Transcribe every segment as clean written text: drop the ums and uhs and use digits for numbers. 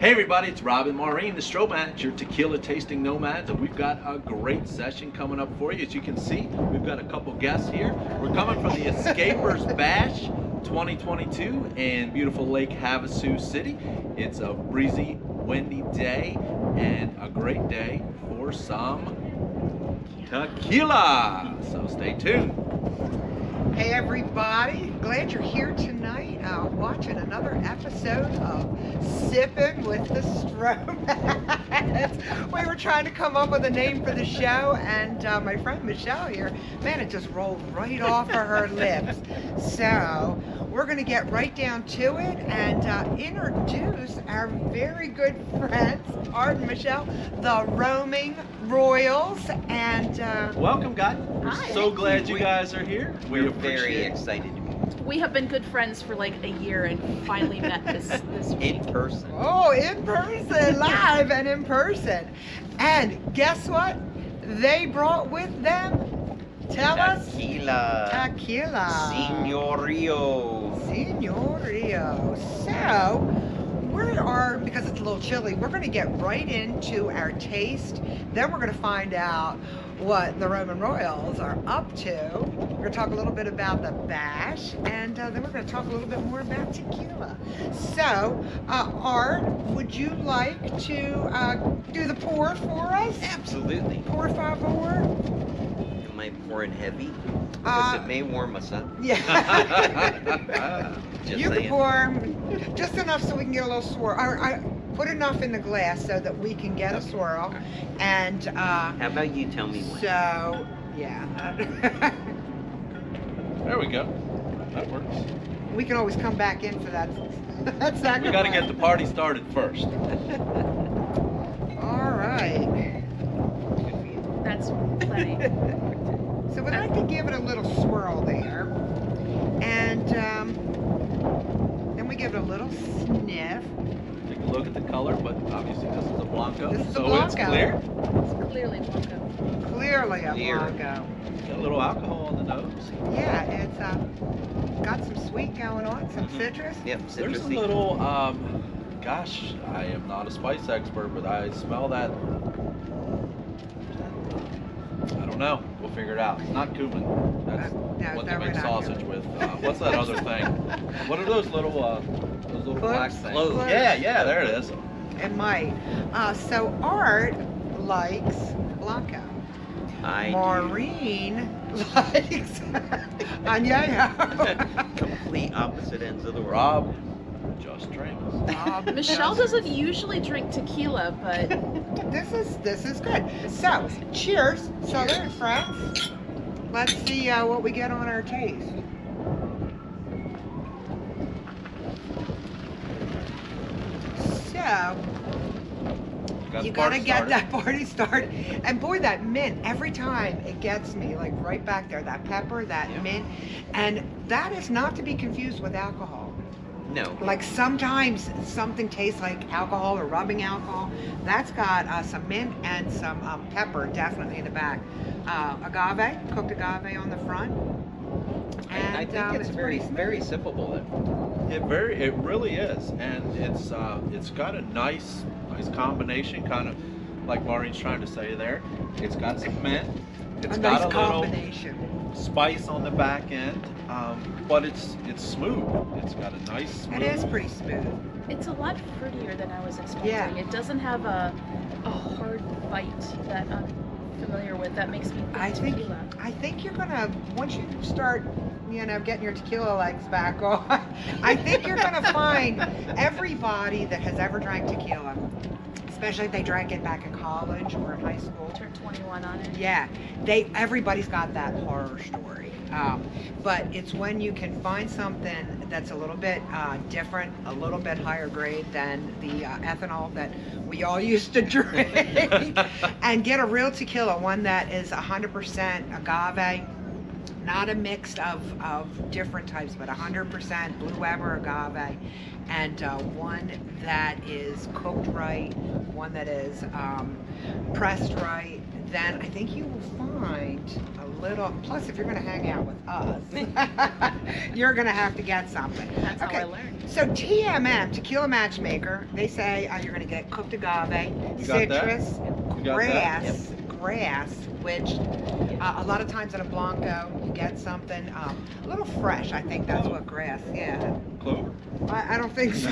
Hey everybody, it's Rob and Maureen, the Stromads, your tequila tasting nomads, and we've got a great session coming up for you. As you can see, we've got a couple guests here. We're coming from the Escapers Bash 2022 in beautiful Lake Havasu City. It's a breezy, windy day and a great day for some tequila. So stay tuned. Hey everybody, glad you're here tonight watching another episode of Sipping with the Stromads. We were trying to come up with a name for the show, and my friend Michelle here, man, it just rolled right off of her lips. So we're going to get right down to it and introduce our very good friends, pardon Michelle, the Roaming Royals. And welcome, guys. We're Hi. so glad you guys are here. We're very excited to be We have been good friends for like a year and finally met this week. in person. oh, in person, live and in person. And guess what? They brought with them, tell us, tequila. Senor Rio. Senor Rio. So, we are, because it's a little chilly, we're going to get right into our taste. Then we're going to find out what the Roman Royals are up to. We're going to talk a little bit about the bash, and then we're going to talk a little bit more about tequila. So, Art, would you like to do the pour for us? Absolutely. Por favor. Am I pouring heavy? Because it may warm us up. Yeah. Just You can saying. pour just enough so we can get a little swirl. I put enough in the glass so that we can get a swirl. And How about you tell me when? so, yeah. There we go. That works. We can always come back in for that. That second We got to one. get the party started first. All right. That's plenty. So we'd like to give it a little swirl there. And then we give it a little sniff. Take a look at the color, but obviously this is a Blanco, This is a so it's Blanco. clear. It's clearly Blanco. Clearly a Clear. Blanco. Got a little alcohol on the nose. Yeah, it's got some sweet going on, some citrus. Yep, There's a citrusy. little, gosh, I am not a spice expert, but I smell that. I don't know. We'll figure it out. It's not cumin. That's No, what they definitely make not sausage cumin. with. What's that other thing? What are those little black Cloves? things? Cloves. Yeah, there it is. It might. So Art likes Blanco. I do. Maureen likes Añejo. Complete opposite ends of the world. Rob just drinks. Michelle doesn't usually drink tequila, but This is good. So cheers, Southern friends. Let's see what we get on our taste. So Got you the gotta party get started. that party started. And boy, that mint, every time it gets me, like right back there, that pepper, that Yeah. mint. And that is not to be confused with alcohol. No. Like sometimes something tastes like alcohol or rubbing alcohol. That's got some mint and some pepper definitely in the back. Agave, cooked agave on the front. And I think it's very, pretty smooth. very sippable. It really is, and it's got a nice combination, kind of like Maureen's trying to say there. It's got some mint. It's A got nice a little combination. spice on the back end, but it's smooth. It's got a nice smooth. It is pretty smooth. it's a lot fruitier than I was expecting. Yeah. It doesn't have a hard bite that I'm familiar with. That makes me think tequila. I think you're gonna, once you start, getting your tequila legs back on, I think you're gonna find everybody that has ever drank tequila, especially if they drank it back in college or in high school. Turned 21 on it. Yeah, everybody's got that horror story. But it's when you can find something that's a little bit different, a little bit higher grade than the ethanol that we all used to drink, and get a real tequila, one that is 100% agave, not a mix of different types, but 100% Blue Weber agave, and one that is cooked right, one that is pressed right. Then I think you will find a little. Plus, if you're going to hang out with us, you're going to have to get something. That's how I learned. So TMM, Tequila Matchmaker, they say you're going to get cooked agave, You got that? citrus, You got that? grass, which a lot of times at a Blanco, you get something a little fresh. I think that's what grass, yeah. Clover? I don't think so.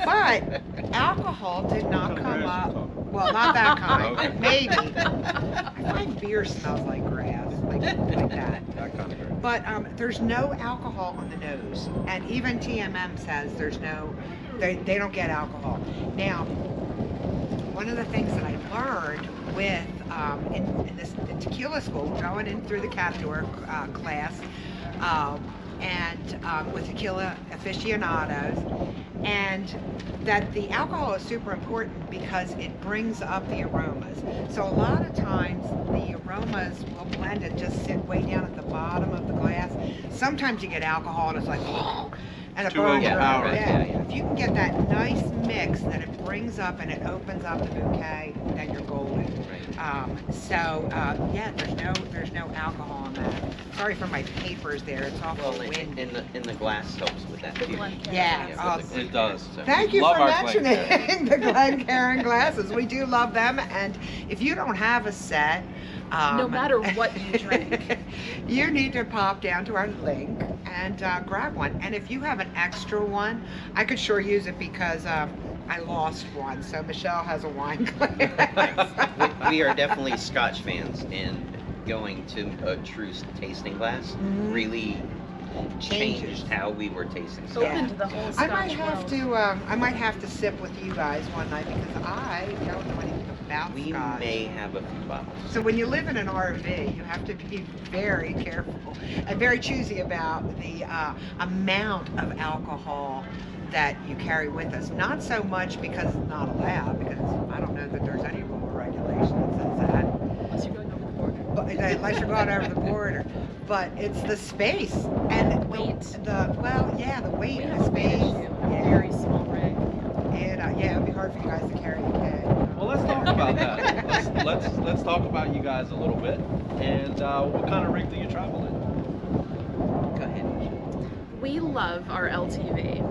But alcohol did not What kind of come grass up. you talking? Well, not that kind. Okay. Maybe. I find beer smells like grass, like that. That kind of grass. But there's no alcohol on the nose, and even TMM says there's no. They don't get alcohol. Now, one of the things that I learned with in tequila school, going in through the Catador class, and with tequila aficionados, and that the alcohol is super important because it brings up the aromas. So a lot of times the aromas will blend and just sit way down at the bottom of the glass. Sometimes you get alcohol and it's like, and it Too burns your overpowering. Yeah. If you can get that nice mix that it brings up and it opens up the bouquet, then you're golden. Yeah, there's no alcohol in that. Sorry for my papers there. It's awful Well, wind. and the glass helps with that The too. Glencairn. Yeah, with the It does. So- Thank you Love for our mentioning the Glencairn glasses. We do love them, and if you don't have a set, No matter what you drink. you need to pop down to our link and grab one. And if you have an extra one, I could sure use it because I lost one. So Michelle has a wine glass. We are definitely Scotch fans, and going to a true tasting glass Mhm. really Changes. changed how we were tasting stuff. Open to the whole I Scotch might have to sip with you guys one night because I don't know anything about We Scotch. may have a few bottles. So when you live in an RV, you have to be very careful and very choosy about the amount of alcohol that you carry with us. Not so much because it's not allowed, because I don't know that there's any rule or regulation that says that. Unless you're going over the border. But unless you're going over the border. But it's the space and Weight. the weight We and have the a weight space. issue. A very small rig. And it'd be hard for you guys to carry a keg. Well, let's talk about that. Let's talk about you guys a little bit. And what kind of rig do you travel in? Go ahead. We love our LTV.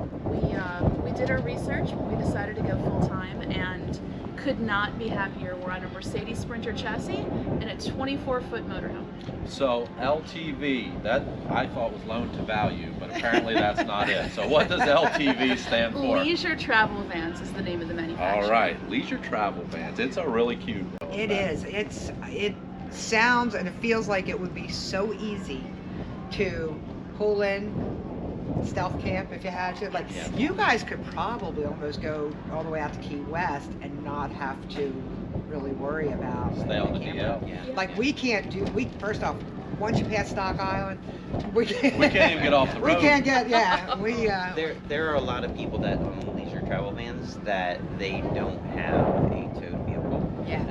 We did our research when we decided to go full time and could not be happier. We're on a Mercedes Sprinter chassis and a 24-foot motorhome. So LTV, that I thought was loan to value, but apparently that's not it. So what does LTV stand for? Leisure Travel Vans is the name of the manufacturer. All right, Leisure Travel Vans. It's a really cute. It is. It sounds and it feels like it would be so easy to pull in stealth camp if you had to. Like Yeah. you guys could probably almost go all the way out to Key West and not have to really worry about Stay on the camper. DL. Yeah. Like we can't do. First off, once you pass Stock Island, we can't. We can't even get off the We road. can't get. Yeah, we. There are a lot of people that own leisure travel vans that they don't have a towed vehicle. Yeah.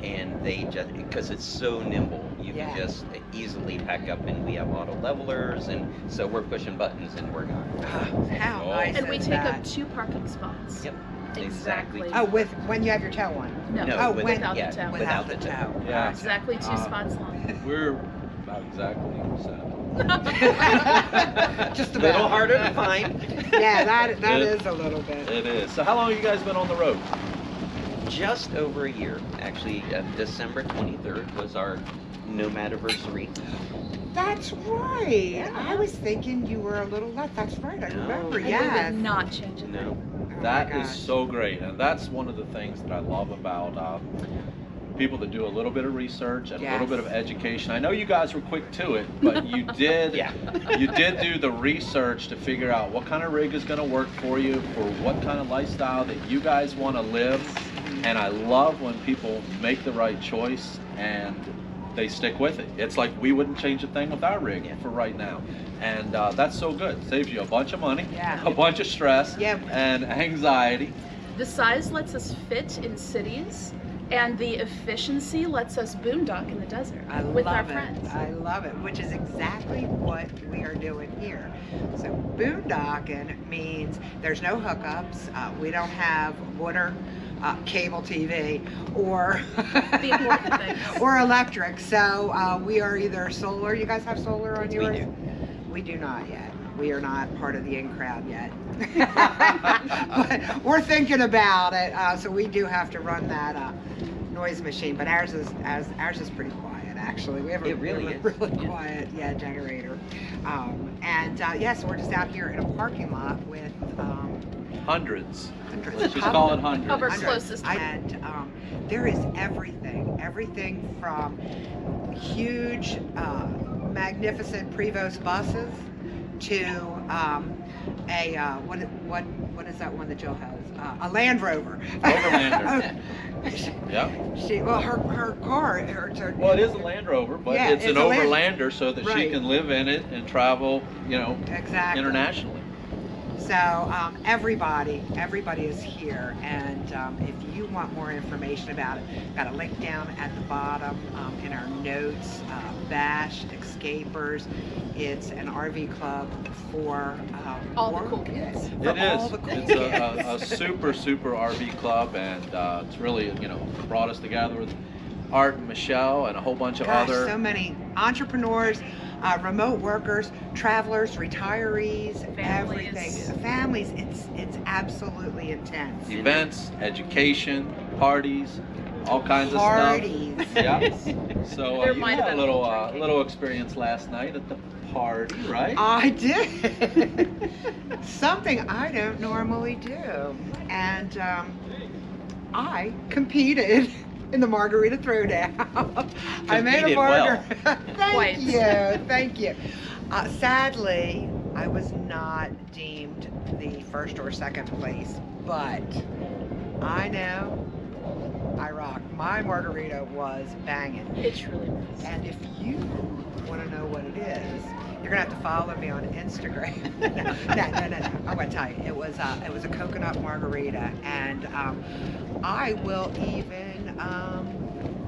And they just, because it's so nimble, you Yeah. can just easily pack up, and we have auto levelers, and so we're pushing buttons and we're gone. How Oh. nice And we is take that? up 2 parking spots. Yep. Exactly. Oh, with when you have your tow on. No, No, Oh, with- without yeah, the tow. without the tow. Yeah. Exactly 2 spots long. We're about exactly 7. Just A about. little harder to find. Yeah, that It- is a little bit. It is. So how long have you guys been on the road? Just over a year. Actually, December 23rd was our Nomad anniversary. That's right. I was thinking you were a little less. That's right. I No. remember. And we Yes. would not change it. No. Oh That my is gosh. so great, and that's one of the things that I love about people that do a little bit of research and a little Yes. bit of education. I know you guys were quick to it, but you did. Yeah. You did do the research to figure out what kind of rig is going to work for you, for what kind of lifestyle that you guys want to live. And I love when people make the right choice and they stick with it. It's like we wouldn't change a thing with our rig Yeah. for right now. And that's so good. Saves you a bunch of money, Yeah. a bunch of stress, Yeah. and anxiety. The size lets us fit in cities, and the efficiency lets us boondock in the desert I with our love friends. it. I love it, which is exactly what we are doing here. So boondocking means there's no hookups. We don't have water cable TV or The important things. or electric. So we are either solar. You guys have solar on We yours? do. We do not yet. We are not part of the in crowd yet. But we're thinking about it. So we do have to run that noise machine. But ours is pretty quiet actually. We have a It really really, is. really Yeah. quiet generator. So we're just out here in a parking lot with Hundreds. hundreds. Let's just call it Of our hundreds. closest And there is everything from huge, magnificent Prevost buses to what is that one that Jill has? A Land Rover. Overlander. Yep. Her car. Well, it is a Land Rover, but Yeah, it's an it's a Land- overlander so that she Right. can live in it and travel, Exactly. internationally. So everybody is here, and if you want more information about it, got a link down at the bottom in our notes. Bash Escapers. It's an RV club for All the for- cool kids. for It all is. the cool It's a kids. super RV club, and it's really brought us together with Art and Michelle and a whole bunch of Gosh, other. so many entrepreneurs, remote workers, travelers, retirees, Families. everything. Families. It's absolutely intense. Events, education, parties, all kinds of Parties. stuff. Yeah. So There you might had have a been little drinking. little experience last night at the party, right? I did something I don't normally do, and I competed in the margarita throwdown. I made a Competed well. margarita. Quite. Thank you. Sadly, I was not deemed the first or second place, but I know I rocked. My margarita was banging. It truly was. And if you want to know what it is, you're gonna have to follow me on Instagram. No. I'm gonna tell you, it was a coconut margarita, and I will even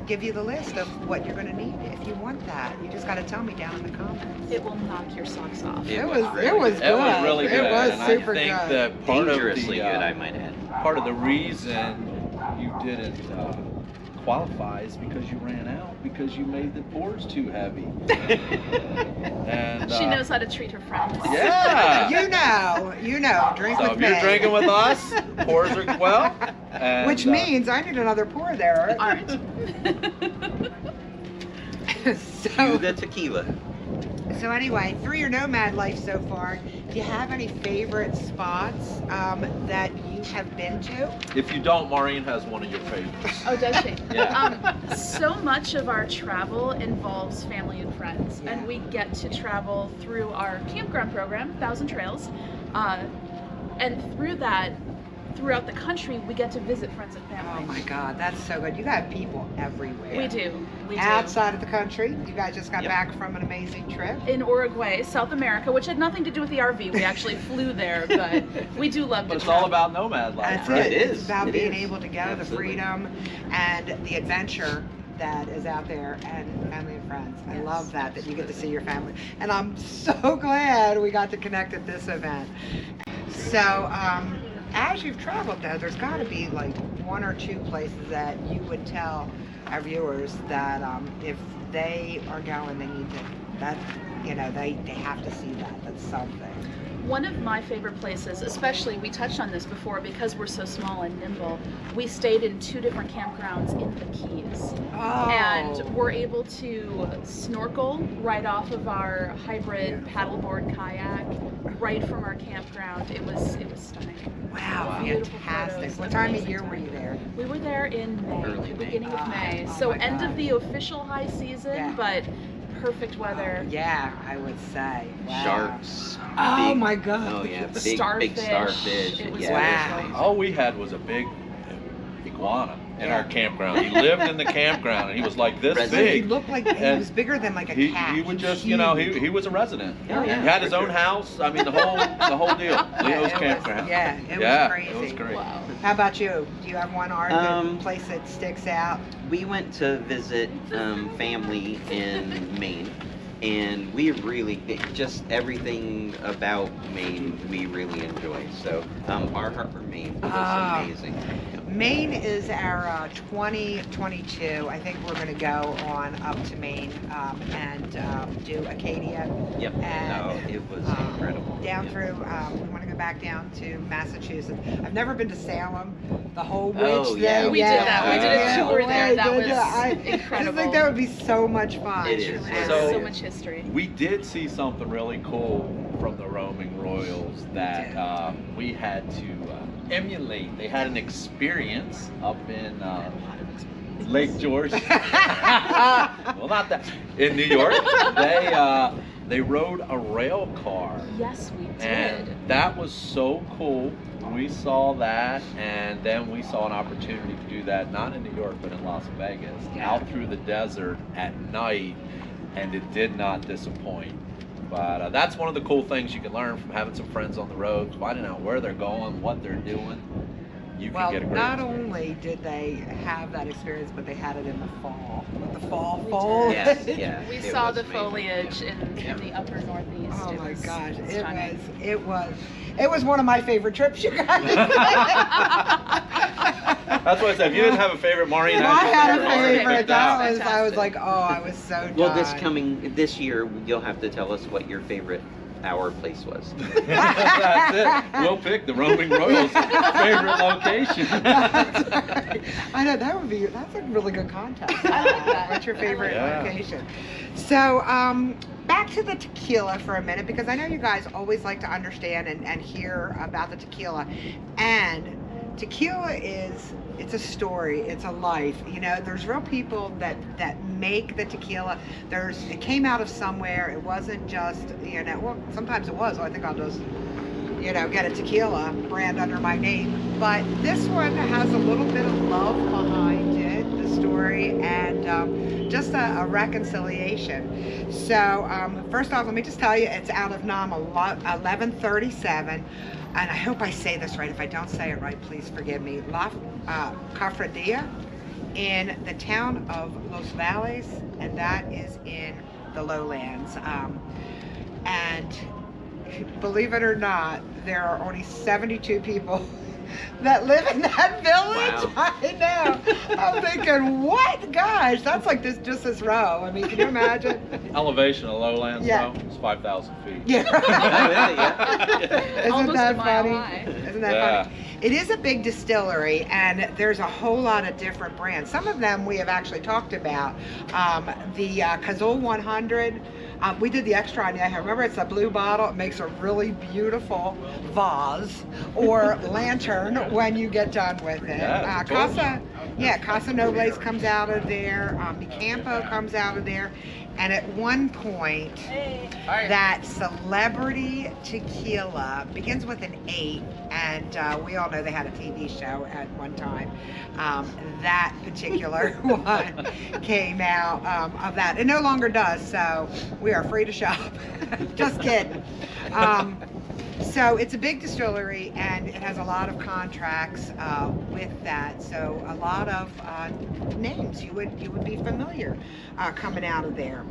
give you the list of what you're gonna need if you want that. You just gotta tell me down in the comments. It will knock your socks off. It It was was really it was good. good. It was really good. It was and super I think good. that part Dangerously of the good, I might add. part of the reason you didn't qualify is because you ran out because you made the pours too heavy. And She knows how to treat her friends. Yeah. You know, drink So with if me. you're drinking with us, pours are well. And, Which means I need another pour there. All right. So, The tequila. so anyway, through your Nomad life so far, do you have any favorite spots that you have been to? if you don't, Maureen has one of your favorites. Oh, does she? Yeah. So much of our travel involves family and friends, Yeah. and we get to travel through our campground program, 1,000 Trails, and through that, throughout the country, we get to visit friends and family. Oh my God, that's so good. You got people everywhere. We do. We do. Outside of the country, you guys just got Yep. back from an amazing trip. In Uruguay, South America, which had nothing to do with the RV. We actually flew there, but we do love But to it's travel. all about Nomad life, That's right? it. It It's is. about It being is. able to go, the Absolutely. freedom, and the adventure that is out there, and family and friends. I Yes. love that you get to see your family, and I'm so glad we got to connect at this event. So, as you've traveled, though, there's got to be like one or two places that you would tell our viewers that if they are going, they need to. That they have to see that. That's something. One of my favorite places, especially, we touched on this before, because we're so small and nimble, we stayed in 2 different campgrounds in the Keys. Oh. And we're able to snorkel right off of our hybrid paddleboard kayak, right from our campground. It was stunning. Wow, Beautiful fantastic. photos, What time of amazing year were time. you there? We were there in May, Early the May. beginning of May. Oh So my end gosh. of the official high season, Yeah. but perfect weather. Yeah, I would say. Wow. Sharks. Oh big- my God. Oh yeah, big Starfish. starfish. It was yeah, Wow. it was All we had was a big iguana in Yeah. our campground. He lived in the campground, and he was like this Resident. He big. looked like he And was bigger than like a He, cat. he would just, Huge. he was a resident. Oh, yeah, He had his for own sure. house. I mean, the whole deal. Yeah, Leo's it was- campground. yeah, it was yeah, crazy. It was great. Wow. How about you? Do you have one art Um, place that sticks out? We went to visit family in Maine, and we really just everything about Maine we really enjoy. So Bar Harbor, Maine was Ah. amazing. Yep. Maine is our 2022. I think we're going to go on up to Maine and do Acadia. Yep. And, No, it was incredible. Down Yeah. through, we want to go back down to Massachusetts. I've never been to Salem, the whole witch Oh, thing. yeah, we did that. We did a Yeah, tour there. That good. was I just incredible. think that would be so much fun. It is. There's So- so much history. We did see something really cool from the Roaming Royals that we had to emulate. They had an experience up in Lake George. Well, not that. In New York, they rode a rail car. Yes, we did. And that was so cool. We saw that, and then we saw an opportunity to do that, not in New York, but in Las Vegas, Yeah. out through the desert at night, and it did not disappoint. But that's one of the cool things you can learn from having some friends on the road, finding out where they're going, what they're doing. You can Well, get a great not experience. only did they have that experience, but they had it in the fall. With the fall We foliage. Yes, yeah. We it saw was the amazing. foliage Yeah. in Yeah. the upper northeast. Oh It my was gosh, stunning. it was one of my favorite trips, you guys. That's what I said. If you didn't have a favorite, Maureen, I had a favorite. favorite. That was, I was Fantastic. like, oh, I was so Well, done. this year, you'll have to tell us what your favorite hour place was. That's it. We'll pick the Roaming Royals' favorite location. That's right. I know that's a really good contest. I like that. What's your favorite Yeah. location? So, back to the tequila for a minute, because I know you guys always like to understand and hear about the tequila. And tequila it's a story, it's a life. You know, there's real people that make the tequila. It came out of somewhere. It wasn't just, you know, well, sometimes it was. I think I'll just, you know, get a tequila brand under my name. But this one has a little bit of love behind it, the story, and just a reconciliation. So first off, let me just tell you, it's out of NOM 1137. And I hope I say this right. If I don't say it right, please forgive me. La Cofradia in the town of Los Valles, and that is in the lowlands. And believe it or not, there are only 72 people that live in that village. Wow. I know. I'm thinking, what? Gosh, that's like just this row. I mean, can you imagine? Elevation of lowlands, Yeah. though, is 5,000 feet. Yeah. Isn't Almost that a mile funny? high. Isn't that Yeah. funny? It is a big distillery, and there's a whole lot of different brands. Some of them we have actually talked about. The Cazol 100. We did the extra on you. Remember, it's a blue bottle. It makes a really beautiful vase or lantern when you get done with it. Yeah, it's gorgeous. Casa Nobles comes out of there. Campo comes out of there. And at one point, that celebrity tequila begins with an 8, and we all know they had a TV show at one time. That particular one came out of that. It no longer does, so we are free to shop. Just kidding. So it's a big distillery, and it has a lot of contracts with that. So a lot of names you would be familiar coming out of there.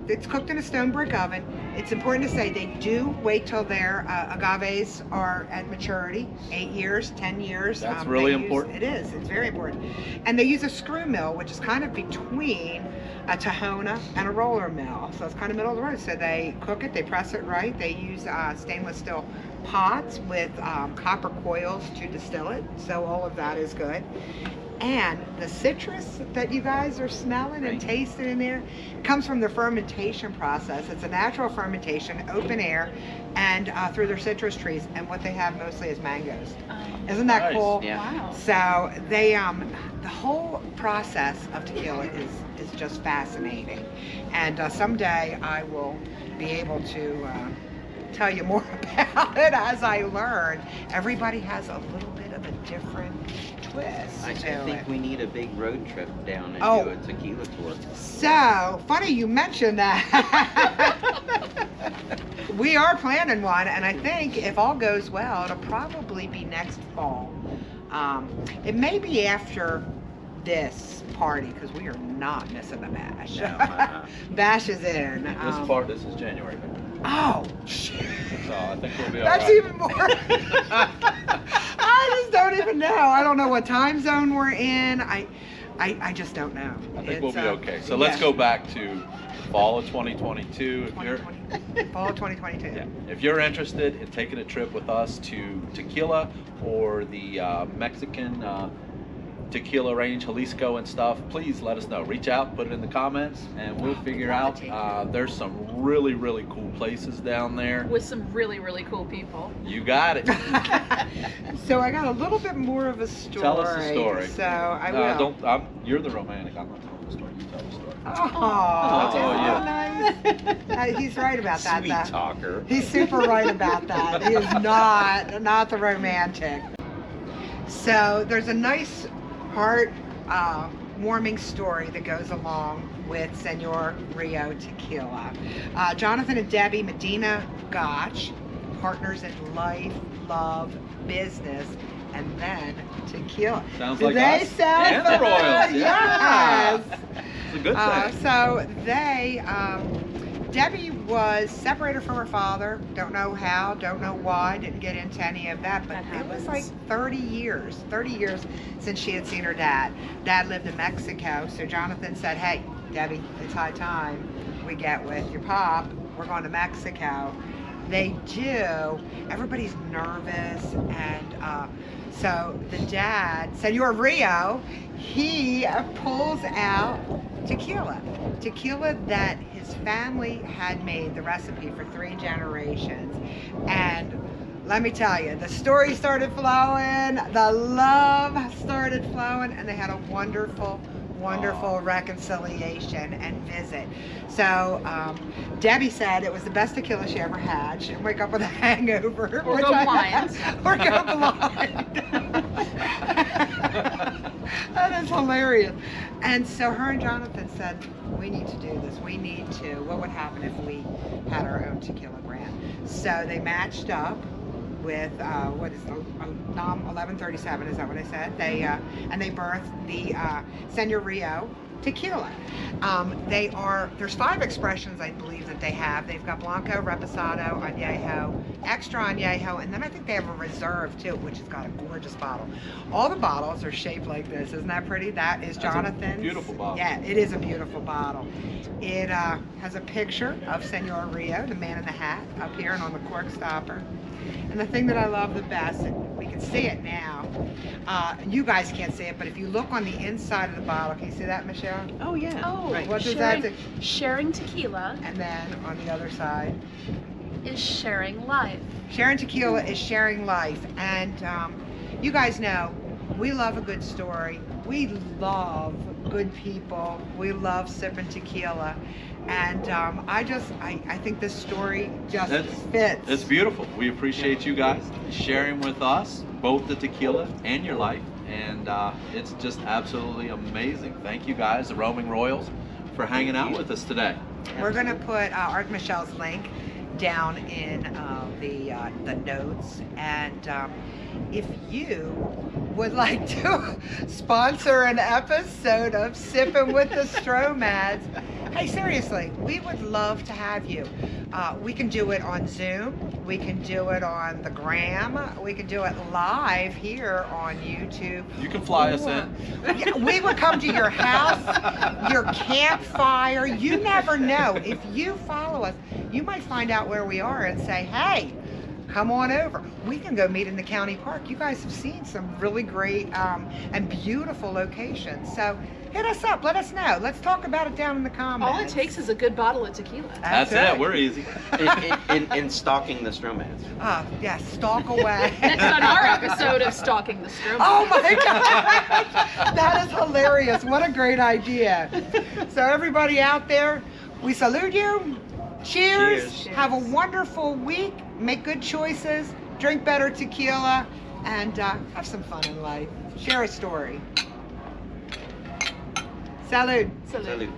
It's cooked in a stone brick oven. It's important to say they do wait till their agaves are at maturity, 8 years, 10 years. That's really important. It is. It's very important. And they use a screw mill, which is kind of between a Tahona and a roller mill. So it's kind of middle of the road. So they cook it, they press it right. They use stainless steel pots with copper coils to distill it. So all of that is good. And the citrus that you guys are smelling and Right. tasting in there comes from the fermentation process. It's a natural fermentation, open air, and through their citrus trees. And what they have mostly is mangoes. Isn't that Nice. cool? Yeah. Wow. So they, the whole process of tequila is just fascinating. And someday I will be able to tell you more about it as I learn. Everybody has a little bit of a different twist I to think it. we need a big road trip down and Oh. do a tequila tour. So, funny you mentioned that. We are planning one, and I think if all goes well, it'll probably be next fall. It may be after this party, because we are not missing the bash. No, Bash is in. This is January. Oh, shit. So I think we'll be all That's right. even more. I I just don't even know. I don't know what time zone we're in. I just don't know. I think we'll be okay. So let's go back to fall of 2022. If you're fall of 2022. yeah, if you're interested in taking a trip with us to Tequila or the Mexican tequila range, Jalisco and stuff, please let us know. Reach out, put it in the comments, and we'll figure out. There's some really, really cool places down there. With some really, really cool people. You got it. So I got a little bit more of a story. Tell us the story. So I will. You're the romantic. I'm not telling the story. You tell the story. Oh, That's nice. He's right about that. Sweet though. talker. He's super right about that. He is not the romantic. So there's a nice heart warming story that goes along with Senor Rio Tequila. Jonathan and Debbie Medina Gotch, partners in life, love, business, and then tequila. Sounds Do like they us sound and the Royals. Yes. It's a good thing. So they, Debbie was separated from her father. Don't know how, don't know why, didn't get into any of that, but That it was happens. like 30 years since she had seen her dad. Dad lived in Mexico, so Jonathan said, hey, Debbie, it's high time we get with your pop. We're going to Mexico. They do. Everybody's nervous, and so the dad, Senor Rio, he pulls out tequila that his family had made the recipe for 3 generations. And let me tell you, the story started flowing, the love started flowing, and they had a wonderful reconciliation and visit. So Debbie said it was the best tequila she ever had. She didn't wake up with a hangover. Or go blind. Or go blind. That is hilarious. And so her and Jonathan said, we need to do this. We need to. What would happen if we had our own tequila brand? So they matched up with what is NOM 1137, is that what I said? They and they birthed the Senor Rio Tequila. There's 5 expressions I believe that they have. They've got Blanco, Reposado, Añejo, Extra Añejo, and then I think they have a Reserve too, which has got a gorgeous bottle. All the bottles are shaped like this. Isn't that pretty? That is Jonathan's. Beautiful bottle. Yeah, it is a beautiful bottle. It has a picture of Senor Rio, the man in the hat, up here and on the cork stopper. And the thing that I love the best, and we can see it now, you guys can't see it, but if you look on the inside of the bottle, can you see that, Michelle? Oh yeah. Oh, Right. What does that sharing, say? sharing tequila And then on the other side, is sharing life. sharing tequila is sharing life. And you guys know, we love a good story. We love good people. We love sipping tequila. And I think this story just fits. It's beautiful. We appreciate you guys sharing with us both the tequila and your life, and it's just absolutely amazing. Thank you guys, the Roaming Royals, for hanging out with us today. We're going to put Art Michelle's link down in the notes, and if you would like to sponsor an episode of Sipping with the Stromads, hey, seriously, we would love to have you. We can do it on Zoom. We can do it on the Gram. We can do it live here on YouTube. You can fly us in. Yeah, we would come to your house, your campfire. You never know. If you follow us, you might find out where we are and say, hey, come on over. We can go meet in the county park. You guys have seen some really great and beautiful locations. So hit us up. Let us know. Let's talk about it down in the comments. All it takes is a good bottle of tequila. That's it. We're easy. And stalking the Stromads. Yes, stalk away. Next on our episode of Stalking the Stromads. Oh my gosh, that is hilarious. What a great idea. So everybody out there, we salute you. Cheers. Cheers. Have a wonderful week. Make good choices. Drink better tequila. And have some fun in life. Share a story. Salud. Salute. Salute.